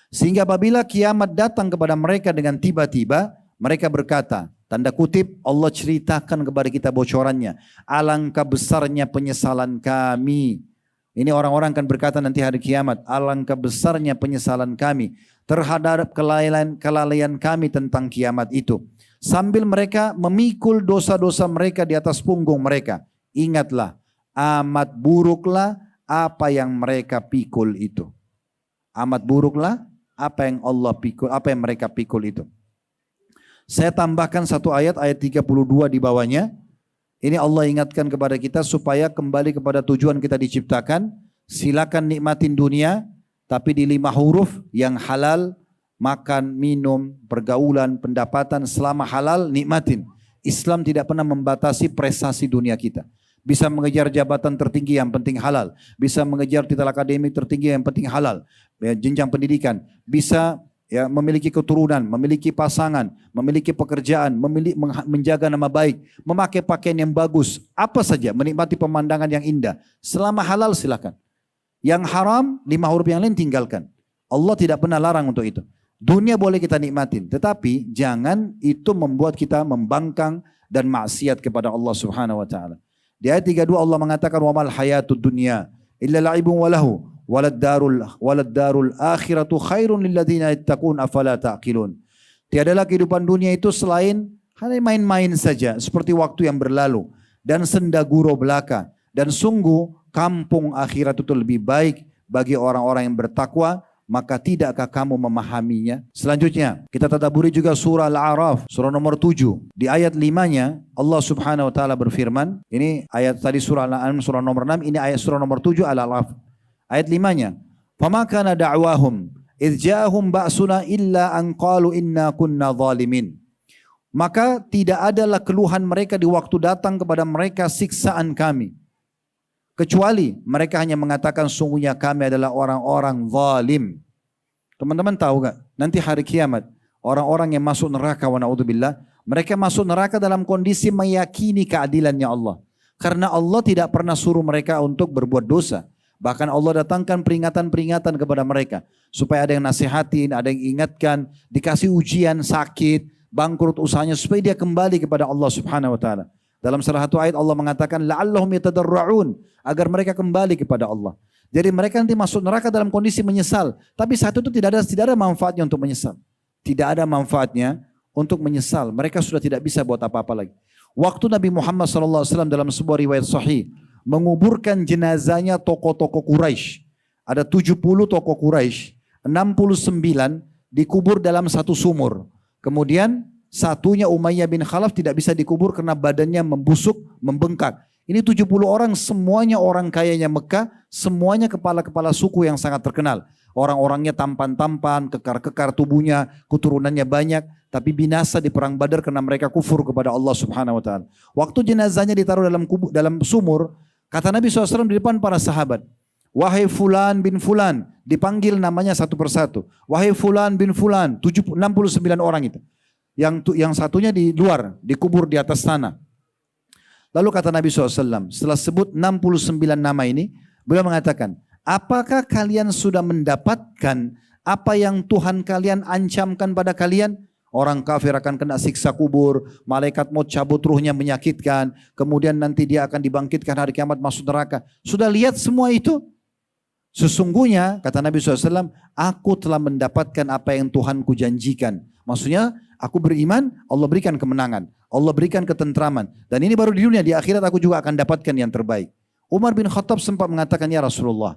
B: Sehingga apabila kiamat datang kepada mereka dengan tiba-tiba, mereka berkata, tanda kutip Allah ceritakan kepada kita bocorannya, alangkah besarnya penyesalan kami. Ini orang-orang akan berkata nanti hari kiamat, alangkah besarnya penyesalan kami terhadap kelalaian kami tentang kiamat itu. Sambil mereka memikul dosa-dosa mereka di atas punggung mereka. Ingatlah, amat buruklah apa yang mereka pikul itu. Amat buruklah apa yang Allah pikul, apa yang mereka pikul itu. Saya tambahkan satu ayat 32 di bawahnya. Ini Allah ingatkan kepada kita supaya kembali kepada tujuan kita diciptakan. Silakan nikmatin dunia, tapi di 5 huruf yang halal, makan, minum, pergaulan, pendapatan selama halal, nikmatin. Islam tidak pernah membatasi prestasi dunia kita. Bisa mengejar jabatan tertinggi yang penting halal. Bisa mengejar titel akademik tertinggi yang penting halal. Jenjang pendidikan. Bisa ya, memiliki keturunan, memiliki pasangan, memiliki pekerjaan, menjaga nama baik, memakai pakaian yang bagus. Apa saja, menikmati pemandangan yang indah. Selama halal silakan. Yang haram, 5 huruf yang lain tinggalkan. Allah tidak pernah larang untuk itu. Dunia boleh kita nikmatin, tetapi jangan itu membuat kita membangkang dan maksiat kepada Allah Subhanahu wa taala. Di ayat 32 Allah mengatakan wa mal hayatud dunya illa la'ibun wa lahu walad darul akhiratu khairun lil ladzina yattaqun afala taqilun. Tiadalah kehidupan dunia itu selain hanya main-main saja seperti waktu yang berlalu dan senda gurau belaka, dan sungguh kampung akhirat itu lebih baik bagi orang-orang yang bertakwa. Maka tidakkah kamu memahaminya? Selanjutnya kita tadabburi juga surah Al-A'raf, surah nomor 7. Di ayat 5-nya Allah Subhanahu wa taala berfirman, ini ayat tadi surah Al-An'am surah nomor 6, ini ayat surah nomor 7 Al-A'raf. Ayat 5-nya, "Fama kana da'wahum idz ja'ahum ba'suna illa an qalu inna kunna zalimin." Maka tidak adalah keluhan mereka di waktu datang kepada mereka siksaan kami, kecuali mereka hanya mengatakan sungguhnya kami adalah orang-orang zalim. Teman-teman tahu gak? Nanti hari kiamat, orang-orang yang masuk neraka, wa na'udzubillah, mereka masuk neraka dalam kondisi meyakini keadilannya Allah. Karena Allah tidak pernah suruh mereka untuk berbuat dosa. Bahkan Allah datangkan peringatan-peringatan kepada mereka. Supaya ada yang nasihatin, ada yang ingatkan, dikasih ujian, sakit, bangkrut usahanya, supaya dia kembali kepada Allah Subhanahu wa taala. Dalam salah satu ayat Allah mengatakan la'allahum yatadarra'un, agar mereka kembali kepada Allah. Jadi mereka nanti masuk neraka dalam kondisi menyesal, tapi saat itu tidak ada manfaatnya untuk menyesal. Tidak ada manfaatnya untuk menyesal. Mereka sudah tidak bisa buat apa-apa lagi. Waktu Nabi Muhammad SAW dalam sebuah riwayat sahih menguburkan jenazahnya tokoh-tokoh Quraisy. Ada 70 tokoh Quraisy, 69 dikubur dalam satu sumur. Kemudian Satunya Umayyah bin Khalaf tidak bisa dikubur karena badannya membusuk, membengkak. Ini 70 orang, semuanya orang kayanya Mekah, semuanya kepala-kepala suku yang sangat terkenal. Orang-orangnya tampan-tampan, kekar-kekar tubuhnya, keturunannya banyak, tapi binasa di perang Badar karena mereka kufur kepada Allah Subhanahu wa taala. Waktu jenazahnya ditaruh dalam sumur, kata Nabi SAW di depan para sahabat, wahai fulan bin fulan, dipanggil namanya satu persatu. Wahai fulan bin fulan, 69 orang itu. Yang satunya di luar, dikubur di atas tanah. Lalu kata Nabi SAW, setelah sebut 69 nama ini, beliau mengatakan, apakah kalian sudah mendapatkan apa yang Tuhan kalian ancamkan pada kalian? Orang kafir akan kena siksa kubur, malaikat maut cabut ruhnya menyakitkan, kemudian nanti dia akan dibangkitkan hari kiamat masuk neraka. Sudah lihat semua itu? Sesungguhnya, kata Nabi SAW, aku telah mendapatkan apa yang Tuhanku janjikan. Maksudnya, aku beriman, Allah berikan kemenangan. Allah berikan ketentraman. Dan ini baru di dunia, di akhirat aku juga akan dapatkan yang terbaik. Umar bin Khattab sempat mengatakan, ya Rasulullah,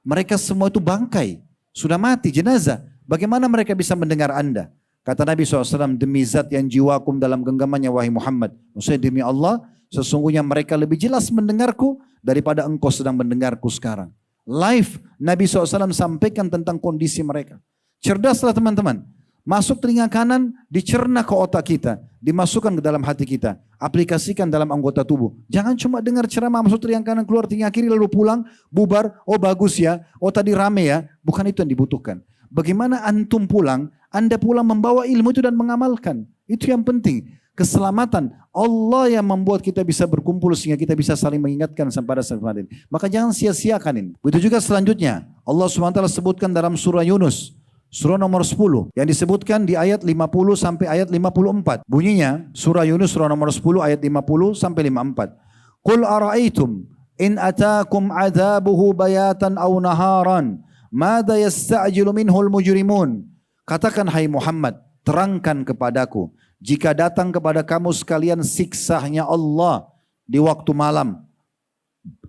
B: mereka semua itu bangkai, sudah mati, jenazah. Bagaimana mereka bisa mendengar Anda? Kata Nabi SAW, demi zat yang jiwakum dalam genggamannya wahai Muhammad. Maksudnya demi Allah, sesungguhnya mereka lebih jelas mendengarku daripada engkau sedang mendengarku sekarang. Live Nabi SAW sampaikan tentang kondisi mereka. Cerdaslah teman-teman. Masuk telinga kanan, dicerna ke otak kita, dimasukkan ke dalam hati kita, aplikasikan dalam anggota tubuh. Jangan cuma dengar ceramah masuk telinga kanan, keluar telinga kiri lalu pulang, bubar, oh bagus ya, oh tadi rame ya. Bukan itu yang dibutuhkan. Bagaimana antum pulang, Anda pulang membawa ilmu itu dan mengamalkan. Itu yang penting. Keselamatan Allah yang membuat kita bisa berkumpul sehingga kita bisa saling mengingatkan sampai pada saat ini. Maka jangan sia-siakan ini. Begitu juga selanjutnya Allah SWT sebutkan dalam surah Yunus. Surah nomor 10 yang disebutkan di ayat 50 sampai ayat 54. Bunyinya surah Yunus surah nomor 10 ayat 50 sampai 54. Qul ara'aitum in atakum adzabuhu bayatan aw naharan madza yasta'jilu minhul mujrimun. Katakan hai Muhammad, terangkan kepadaku jika datang kepada kamu sekalian siksanya Allah di waktu malam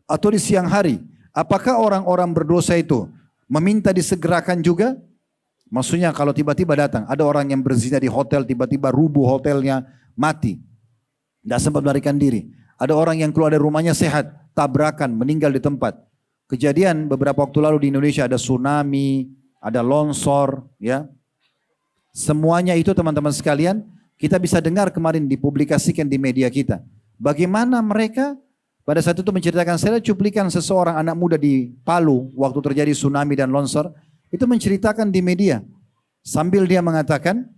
B: atau di siang hari, apakah orang-orang berdosa itu meminta disegerakan juga? Maksudnya kalau tiba-tiba datang, ada orang yang berzina di hotel, tiba-tiba rubuh hotelnya, mati. Tidak sempat melarikan diri. Ada orang yang keluar dari rumahnya sehat, tabrakan, meninggal di tempat. Kejadian beberapa waktu lalu di Indonesia ada tsunami, ada longsor, ya. Semuanya itu teman-teman sekalian, kita bisa dengar kemarin dipublikasikan di media kita. Bagaimana mereka pada saat itu menceritakan, saya cuplikan seseorang anak muda di Palu waktu terjadi tsunami dan longsor. Itu menceritakan di media. Sambil dia mengatakan,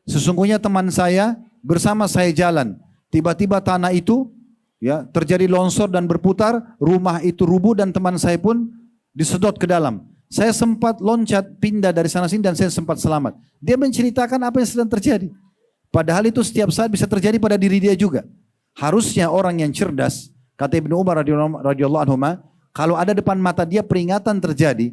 B: sesungguhnya teman saya bersama saya jalan. Tiba-tiba tanah itu ya terjadi longsor dan berputar. Rumah itu rubuh dan teman saya pun disedot ke dalam. Saya sempat loncat pindah dari sana sini dan saya sempat selamat. Dia menceritakan apa yang sedang terjadi. Padahal itu setiap saat bisa terjadi pada diri dia juga. Harusnya orang yang cerdas, kata Ibnu Umar radhiyallahu anhu, kalau ada depan mata dia peringatan terjadi,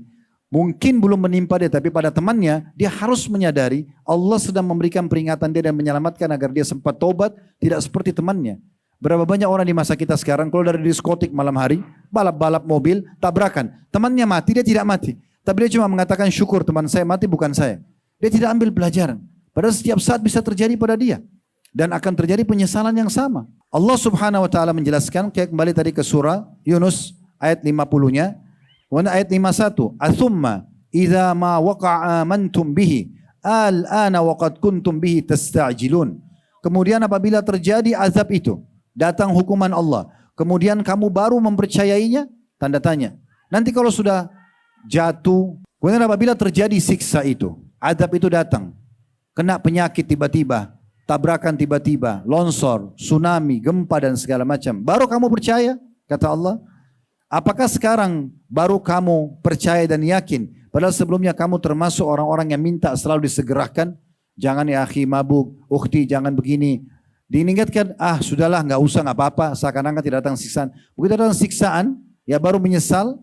B: mungkin belum menimpa dia, tapi pada temannya, dia harus menyadari Allah sedang memberikan peringatan dia dan menyelamatkan agar dia sempat tobat, tidak seperti temannya. Berapa banyak orang di masa kita sekarang, kalau dari diskotik malam hari, balap-balap mobil, tabrakan. Temannya mati, dia tidak mati. Tapi dia cuma mengatakan syukur teman saya mati bukan saya. Dia tidak ambil pelajaran. Padahal setiap saat bisa terjadi pada dia. Dan akan terjadi penyesalan yang sama. Allah Subhanahu wa ta'ala menjelaskan, kayak kembali tadi ke surah Yunus ayat 50-nya. Ayat 51, athumma idza ma waqa'a amantum bihi al-ana wa qad kuntum bihi tasta'jilun. Kemudian apabila terjadi azab itu, datang hukuman Allah, kemudian kamu baru mempercayainya, tanda tanya. Nanti kalau sudah jatuh, kemudian apabila terjadi siksa itu, azab itu datang, kena penyakit tiba-tiba, tabrakan tiba-tiba, longsor, tsunami, gempa dan segala macam, baru kamu percaya, kata Allah. Apakah sekarang baru kamu percaya dan yakin? Padahal sebelumnya kamu termasuk orang-orang yang minta selalu disegerakan. Jangan ya akhi mabuk, ukhti jangan begini. Diingatkan, sudahlah nggak usah nggak apa-apa. Seakan-akan tidak datang siksaan. Begitu datang siksaan, ya baru menyesal.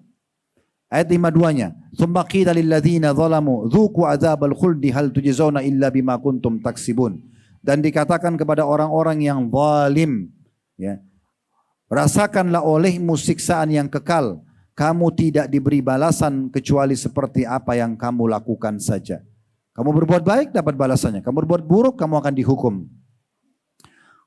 B: Ayat 52-nya. Tsumma qila lil ladzina zalamu dzuqu adzabal khuldi hal tujzauna illa bima kuntum taksibun. Dan dikatakan kepada orang-orang yang zalim, ya. Rasakanlah olehmu siksaan yang kekal. Kamu tidak diberi balasan kecuali seperti apa yang kamu lakukan saja. Kamu berbuat baik dapat balasannya. Kamu berbuat buruk kamu akan dihukum.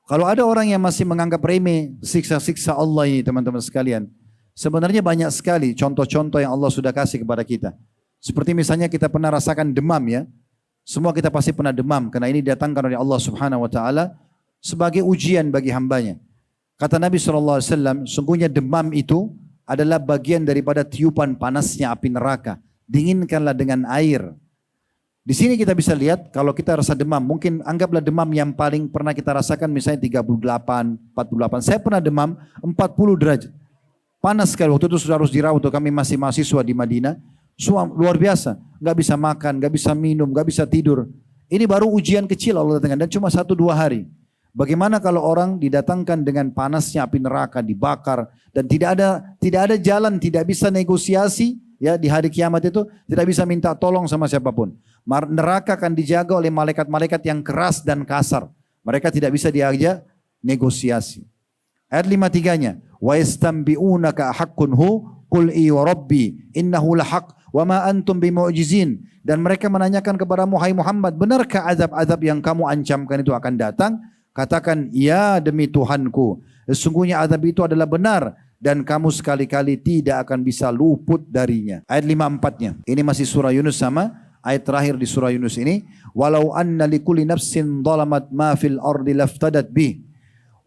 B: Kalau ada orang yang masih menganggap remeh siksa-siksa Allah ini teman-teman sekalian, sebenarnya banyak sekali contoh-contoh yang Allah sudah kasih kepada kita. Seperti misalnya kita pernah rasakan demam ya. Semua kita pasti pernah demam karena ini didatangkan oleh Allah Subhanahu wa taala sebagai ujian bagi hambanya. Kata Nabi SAW, sungguhnya demam itu adalah bagian daripada tiupan panasnya api neraka. Dinginkanlah dengan air. Di sini kita bisa lihat kalau kita rasa demam, mungkin anggaplah demam yang paling pernah kita rasakan misalnya 38, 48. Saya pernah demam 40 derajat. Panas sekali, waktu itu sudah harus dirawat, waktu kami masih mahasiswa di Madinah. Luar biasa, nggak bisa makan, nggak bisa minum, nggak bisa tidur. Ini baru ujian kecil Allah datangkan dan cuma 1-2 hari. Bagaimana kalau orang didatangkan dengan panasnya api neraka, dibakar dan tidak ada jalan, tidak bisa negosiasi ya di hari kiamat itu, tidak bisa minta tolong sama siapapun. Neraka akan dijaga oleh malaikat-malaikat yang keras dan kasar. Mereka tidak bisa diajak negosiasi. Ayat 53-nya, wa yastambi'unaka haqqun hu qul i wa rabbi innahu lahaq wa ma antum bimu'jizin. Dan mereka menanyakan kepada Muhammad, benarkah azab-azab yang kamu ancamkan itu akan datang? Katakan, ya demi Tuhanku, sesungguhnya azab itu adalah benar dan kamu sekali-kali tidak akan bisa luput darinya. Ayat 54-nya. Ini masih surah Yunus sama ayat terakhir di surah Yunus ini. Walau anna likulli nafsin dhalamat ma fil ardi laftadat bih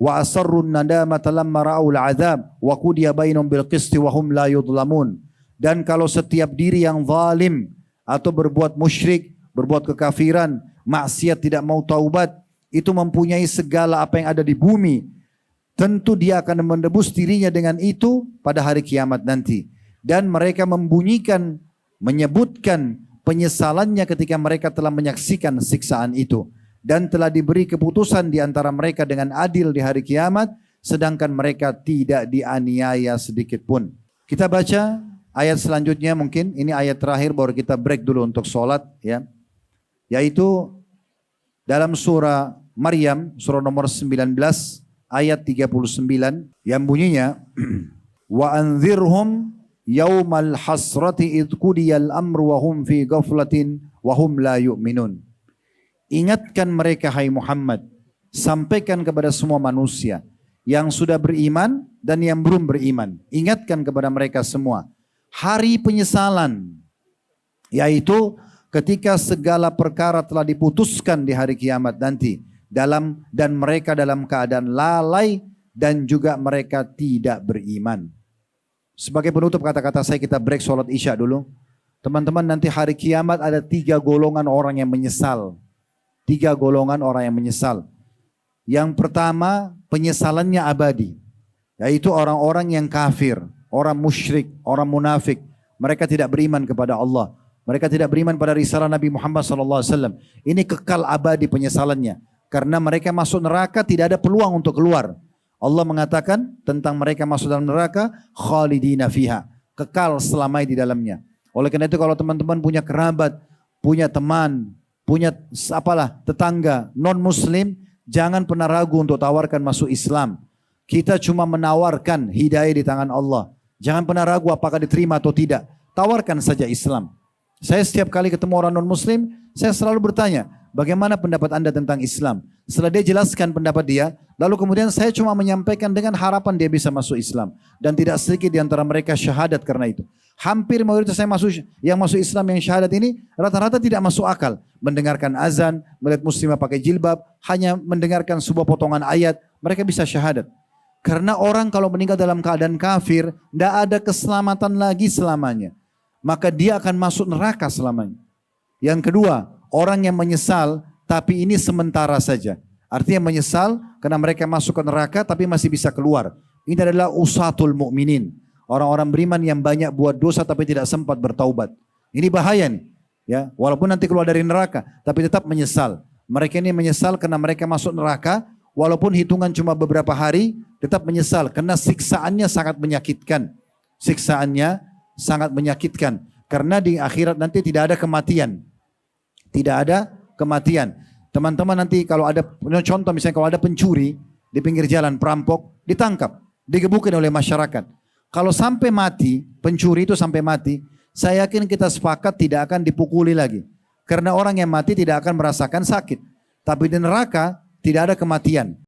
B: wa asarrun nadamata lamma ra'ul azab wa qudiya bainahum bil qisti wa hum la yudlamun. Dan kalau setiap diri yang zalim atau berbuat musyrik, berbuat kekafiran, maksiat, tidak mau taubat, itu mempunyai segala apa yang ada di bumi, tentu dia akan menebus dirinya dengan itu pada hari kiamat nanti. Dan mereka menyebutkan penyesalannya ketika mereka telah menyaksikan siksaan itu. Dan telah diberi keputusan di antara mereka dengan adil di hari kiamat, sedangkan mereka tidak dianiaya sedikit pun. Kita baca ayat selanjutnya mungkin, ini ayat terakhir baru kita break dulu untuk sholat ya. Yaitu dalam surah Maryam, surah nomor 19, ayat 39, yang bunyinya, wa anzirhum yaumal hasrati idh qudiyal amru wa hum fi ghaflatin wa hum la yu'minun. Ingatkan mereka hai Muhammad, sampaikan kepada semua manusia yang sudah beriman dan yang belum beriman. Ingatkan kepada mereka semua hari penyesalan, yaitu ketika segala perkara telah diputuskan di hari kiamat nanti, dan mereka dalam keadaan lalai dan juga mereka tidak beriman. Sebagai penutup kata-kata saya, kita break sholat isya dulu. Teman-teman, nanti hari kiamat ada 3 golongan orang yang menyesal. 3 golongan orang yang menyesal. Yang pertama, penyesalannya abadi, yaitu orang-orang yang kafir, orang musyrik, orang munafik. Mereka tidak beriman kepada Allah. Mereka tidak beriman pada risalah Nabi Muhammad SAW. Ini kekal abadi penyesalannya. Karena mereka masuk neraka tidak ada peluang untuk keluar. Allah mengatakan tentang mereka masuk dalam neraka, khalidina fiha, kekal selamanya di dalamnya. Oleh karena itu kalau teman-teman punya kerabat, punya teman, punya tetangga non muslim, jangan pernah ragu untuk tawarkan masuk Islam. Kita cuma menawarkan hidayah di tangan Allah. Jangan pernah ragu apakah diterima atau tidak. Tawarkan saja Islam. Saya setiap kali ketemu orang non muslim, saya selalu bertanya, bagaimana pendapat anda tentang Islam? Setelah dia jelaskan pendapat dia, lalu kemudian saya cuma menyampaikan dengan harapan dia bisa masuk Islam. Dan tidak sedikit di antara mereka syahadat karena itu. Hampir mayoritas yang masuk Islam yang syahadat ini, rata-rata tidak masuk akal. Mendengarkan azan, melihat muslimah pakai jilbab, hanya mendengarkan sebuah potongan ayat, mereka bisa syahadat. Karena orang kalau meninggal dalam keadaan kafir, tidak ada keselamatan lagi selamanya. Maka dia akan masuk neraka selamanya. Yang kedua, orang yang menyesal tapi ini sementara saja. Artinya menyesal karena mereka masuk ke neraka tapi masih bisa keluar. Ini adalah usatul mu'minin. Orang-orang beriman yang banyak buat dosa tapi tidak sempat bertaubat. Ini bahaya nih. Ya, walaupun nanti keluar dari neraka tapi tetap menyesal. Mereka ini menyesal karena mereka masuk neraka walaupun hitungan cuma beberapa hari, tetap menyesal karena siksaannya sangat menyakitkan. Siksaannya sangat menyakitkan karena di akhirat nanti tidak ada kematian. Tidak ada kematian. Teman-teman nanti kalau ada contoh misalnya kalau ada pencuri di pinggir jalan, perampok, ditangkap, digebukin oleh masyarakat. Kalau sampai mati, pencuri itu sampai mati, saya yakin kita sepakat tidak akan dipukuli lagi. Karena orang yang mati tidak akan merasakan sakit. Tapi di neraka tidak ada kematian.